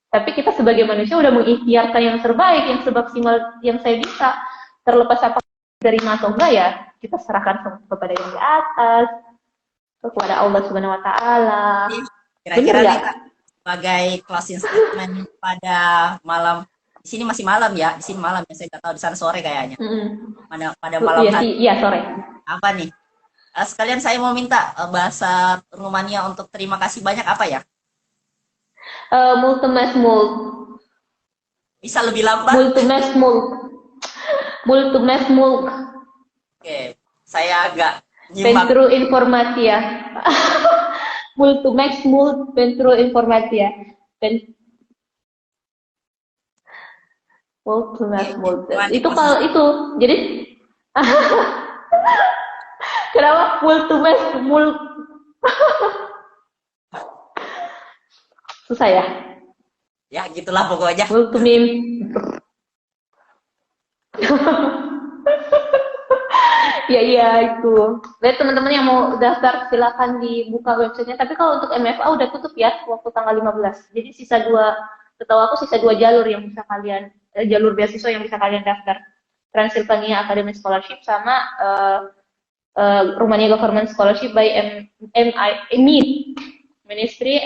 Tapi kita sebagai manusia udah mengikhtiarkan yang terbaik, yang semaksimal yang saya bisa. Terlepas apa diterima atau enggak, ya kita serahkan kepada yang di atas, kepada Allah Subhanahu Wa Taala. Bener Kira-kira nih nggak? Kak, sebagai closing statement pada malam, di sini masih malam ya, di sini malam ya, saya nggak tahu di sana sore kayaknya. Pada malam Iya hari sih, iya sore. apa nih? Sekalian saya mau minta bahasa Rumania untuk terima kasih banyak apa ya? Mulțumesc mult. Bisa lebih lambat? Mulțumesc mult. Mulțumesc mult Oke, saya agak nyimak. pentru informația. Mulțumesc mult pentru informația. Mulțumesc Oke, mult. gimana nih Itu posisi? kalau itu. Jadi kenapa mulțumesc mult? Susah ya? Ya, gitulah pokoknya. Mulțumim. Ya iya itu. Lihat teman-teman yang mau daftar silakan dibuka websitenya. Tapi kalau untuk MFA udah tutup ya waktu tanggal 15. Jadi setahu aku sisa dua jalur yang bisa kalian, jalur beasiswa yang bisa kalian daftar. Transylvania Academic Scholarship sama Romania Government Scholarship by MIT, Ministry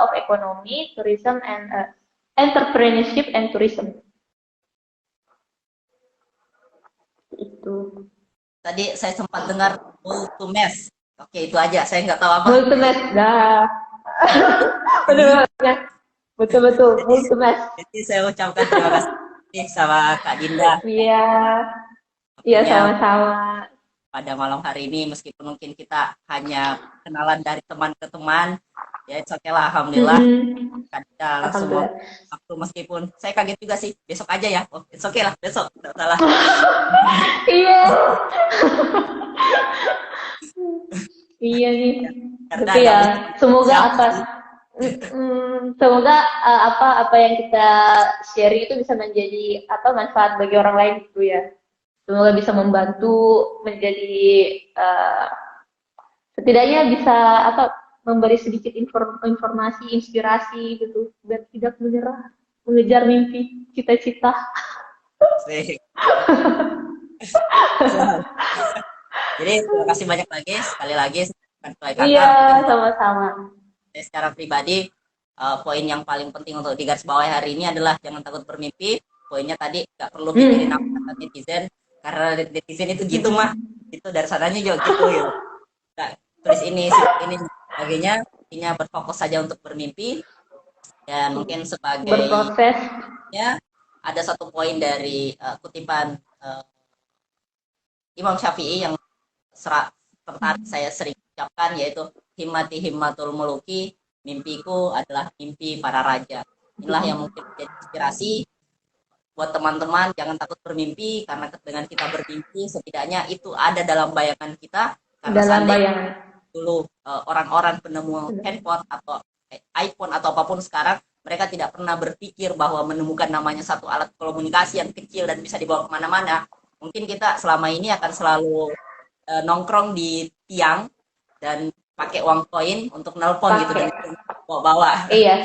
of Economy, Tourism and Entrepreneurship and Tourism. Itu. tadi saya sempat dengar multumes. Oke, itu aja. Saya nggak tahu apa. Multimes, dah. Jadi, Betul banget. Betul-betul, jadi, multimes. jadi saya ucapkan terima kasih nih sama Kak Dinda. Iya, iya Waktunya sama-sama. pada malam hari ini, meskipun mungkin kita hanya kenalan dari teman ke teman, ya it's okay lah, alhamdulillah. Mm-mm. Kita langsung mau Alhamdulillah. waktu, meskipun saya kaget juga sih, besok aja ya. Oh, it's okay lah, besok, tidak salah. Iya, iya nih. Karena Tapi nggak ya, bisa semoga siapa apa, sih. semoga apa yang kita sharing itu bisa menjadi apa manfaat bagi orang lain gitu ya. Semoga bisa membantu menjadi uh, setidaknya bisa apa memberi sedikit informasi, inspirasi gitu, biar tidak menyerah mengejar mimpi, cita-cita. Sih. Jadi terima kasih banyak lagi, sekali lagi, sebagai Iya, kakak, mungkin sama-sama. saya secara pribadi, poin yang paling penting untuk digarisbawahi hari ini adalah jangan takut bermimpi. Poinnya tadi nggak perlu pikirin apa kata netizen, karena netizen itu gitu mah, itu dari sananya juga gitu ya. Nah, tulis ini sebagainya, intinya berfokus saja untuk bermimpi. Dan mungkin sebagai Berproses. ya ada satu poin dari kutipan Imam Syafi'i yang tertarik saya sering ucapkan, yaitu himmati himmatul muluki, mimpiku adalah mimpi para raja. Inilah yang mungkin menjadi inspirasi buat teman-teman, jangan takut bermimpi, karena dengan kita bermimpi setidaknya itu ada dalam bayangan kita. Karena Dalam seandainya bayangan. dulu orang-orang penemu handphone atau iPhone atau apapun sekarang, mereka tidak pernah berpikir bahwa menemukan namanya satu alat komunikasi yang kecil dan bisa dibawa kemana-mana. Mungkin kita selama ini akan selalu nongkrong di tiang dan pakai uang koin untuk nelpon gitu dan Pakai. bawa-bawa. Iya.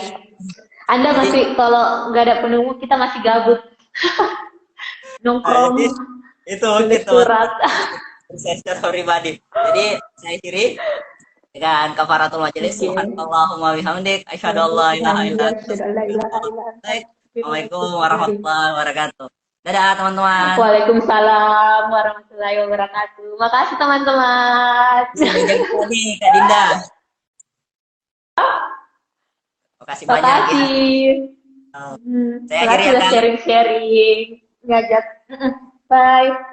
Anda Jadi, masih kalau nggak ada penemu kita masih gabut nongkrong jadi itu tulis gitu surat. saya secara pribadi. Jadi saya akhiri dengan kafaratul majelis. Oke. Subhanallahumma bihamdik asyhadu an la ilaha illa anta Assalamualaikum warahmatullahi wabarakatuh. Dadah teman-teman. Waalaikumsalam warahmatullahi wabarakatuh. Makasih teman-teman. Sampai jumpa lagi Kak Dinda. Makasih banyak ya. Makasih. Saya akhiri Makasih ya udah Kak. sharing-sharing. Ngajak. Bye.